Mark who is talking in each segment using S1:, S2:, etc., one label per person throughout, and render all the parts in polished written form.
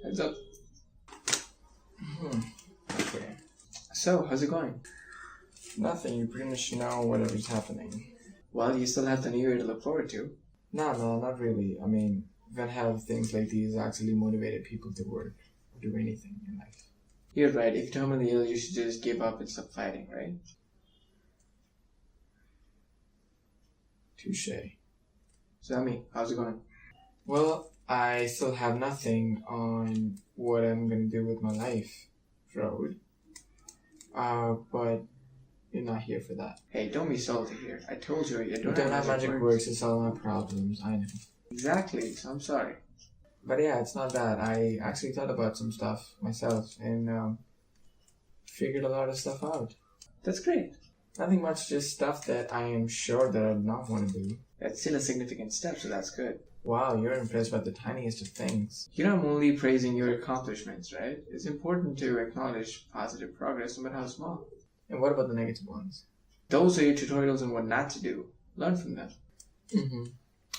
S1: Heads up.
S2: Okay.
S1: So, how's it going?
S2: Nothing, you pretty much know whatever's happening.
S1: Well, you still have the new year to look forward to.
S2: No, not really. I mean, when have things like these actually motivated people to work or do anything in life?
S1: You're right. If you terminally ill, you should just give up and stop fighting, right?
S2: Touche.
S1: So tell me, how's it going?
S2: Well, I still have nothing on what I'm gonna do with my life, Road. But you're not here for that.
S1: Hey, don't be salty here. I told you I
S2: You don't have magic words to solve my problems, I know.
S1: Exactly, so I'm sorry.
S2: But yeah, it's not that. I actually thought about some stuff myself and figured a lot of stuff out.
S1: That's great.
S2: Nothing much, just stuff that I am sure that I do not want to do.
S1: That's still a significant step, so that's good.
S2: Wow, you're impressed by the tiniest of things.
S1: You know, I'm only praising your accomplishments, right? It's important to acknowledge positive progress, no matter how small.
S2: And what about the negative ones?
S1: Those are your tutorials on what not to do. Learn from them.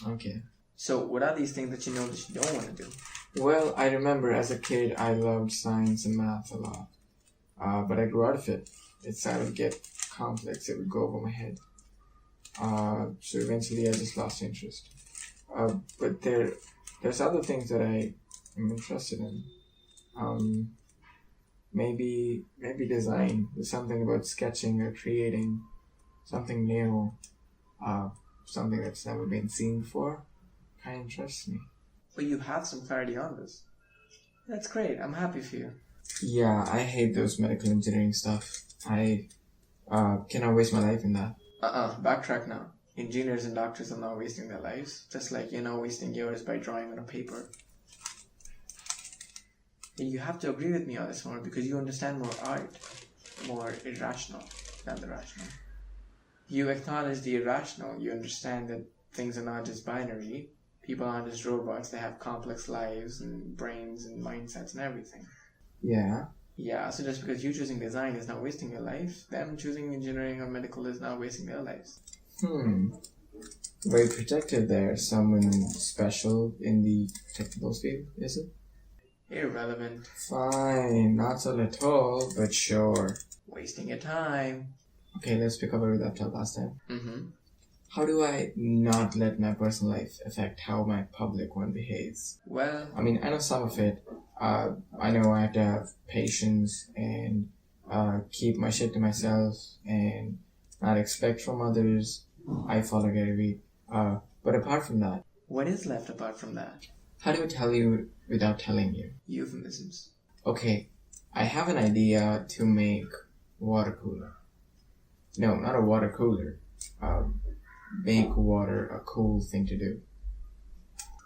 S2: Okay.
S1: So, what are these things that you know that you don't want to do?
S2: Well, I remember as a kid I loved science and math a lot. But I grew out of it. It started to get complex. It would go over my head. So eventually I just lost interest. But there's other things that I am interested in. Maybe design. There's something about sketching or creating something new. Something that's never been seen before. Kind of interests me.
S1: Well, you have some clarity on this. That's great. I'm happy for you.
S2: Yeah, I hate those medical engineering stuff. I cannot waste my life in that.
S1: Backtrack now. Engineers and doctors are not wasting their lives, just like you're not wasting yours by drawing on a paper. And you have to agree with me on this one because you understand more art, more irrational than the rational. You acknowledge the irrational. You understand that things are not just binary. People aren't just robots. They have complex lives and brains and mindsets and everything.
S2: Yeah.
S1: Yeah, so just because you choosing design is not wasting your life, them choosing engineering or medical is not wasting their lives.
S2: Very protective there. Someone special in the technical field, is it?
S1: Irrelevant.
S2: Fine, not so little, but sure.
S1: Wasting your time.
S2: Okay, let's pick up where we left off last time.
S1: Mm-hmm.
S2: How do I not let my personal life affect how my public one behaves?
S1: Well,
S2: I mean, I know some of it. I know I have to have patience and keep my shit to myself and not expect from others. I follow Gary Vee. But apart from that,
S1: what is left apart from that?
S2: how do I tell you without telling you?
S1: Euphemisms.
S2: Okay, I have an idea to make water cooler. No, not a water cooler. Make water a cool thing to do.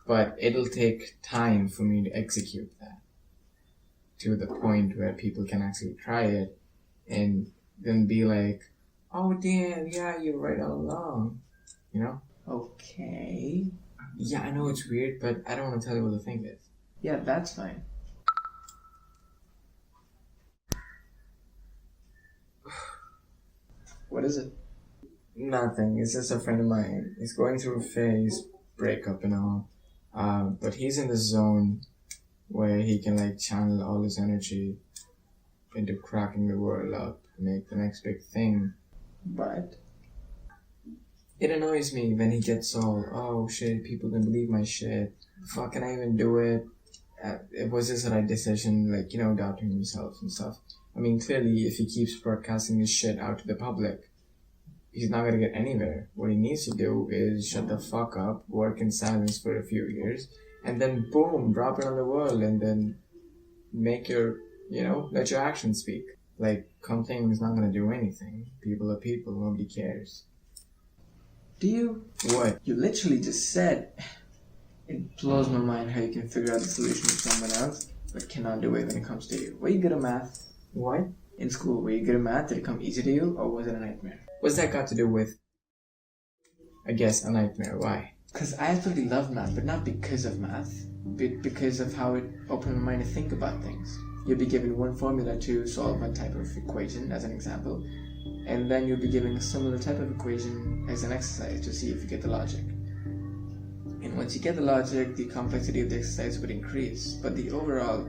S2: But it'll take time for me to execute that to the point where people can actually try it and then be like, oh damn, yeah, you're right all along. You know?
S1: Okay.
S2: Yeah, I know it's weird, but I don't want to tell you what the thing is.
S1: Yeah, that's fine. What is it?
S2: Nothing. It's just a friend of mine. He's going through a phase, breakup and all. But he's in the zone where he can like channel all his energy into cracking the world up, make the next big thing.
S1: But
S2: It annoys me when he gets all, oh shit, people don't believe my shit. Fuck, can I even do it? It was just the right decision, like, you know, doubting himself and stuff. I mean, clearly, if he keeps broadcasting his shit out to the public, he's not gonna get anywhere. What he needs to do is shut the fuck up, work in silence for a few years, and then boom, drop it on the world, and then make your, let your actions speak. Like, complaining is not gonna do anything. People are people, nobody cares.
S1: do you?
S2: What?
S1: You literally just said, it blows my mind how you can figure out the solution with someone else, but cannot do it when it comes to you. Were you good at math?
S2: What?
S1: In school, were you good at math? Did it come easy to you, or was it a nightmare?
S2: What's that got to do with, I guess, a nightmare? Why?
S1: Because I absolutely love math, but not because of math, but because of how it opened my mind to think about things. You'll be given one formula to solve one type of equation, as an example, and then you'll be given a similar type of equation as an exercise to see if you get the logic. And once you get the logic, the complexity of the exercise would increase, but the overall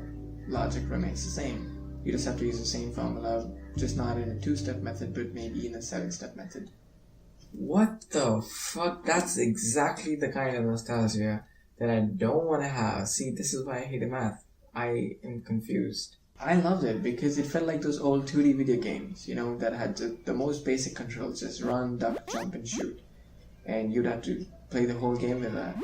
S1: logic remains the same. You just have to use the same formula, just not in a 2-step method, but maybe in a 7-step method.
S2: What the fuck? That's exactly the kind of nostalgia that I don't want to have. See, this is why I hate math. I am confused.
S1: I loved it because it felt like those old 2D video games, that had the most basic controls, just run, duck, jump, and shoot. And you'd have to play the whole game with that.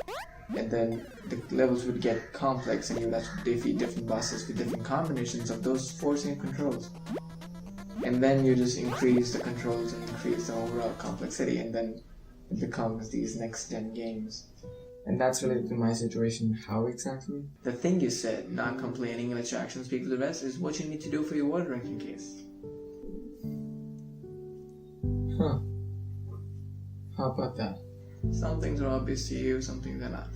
S1: And then the levels would get complex and you'd have to defeat different bosses with different combinations of those 4 same controls. And then you just increase the controls and increase the overall complexity, and then it becomes these next-gen games.
S2: And that's related to my situation. How exactly?
S1: The thing you said, not complaining and let your actions speak for the rest, is what you need to do for your water drinking case.
S2: Huh. How about that?
S1: Some things are obvious to you, some things are not.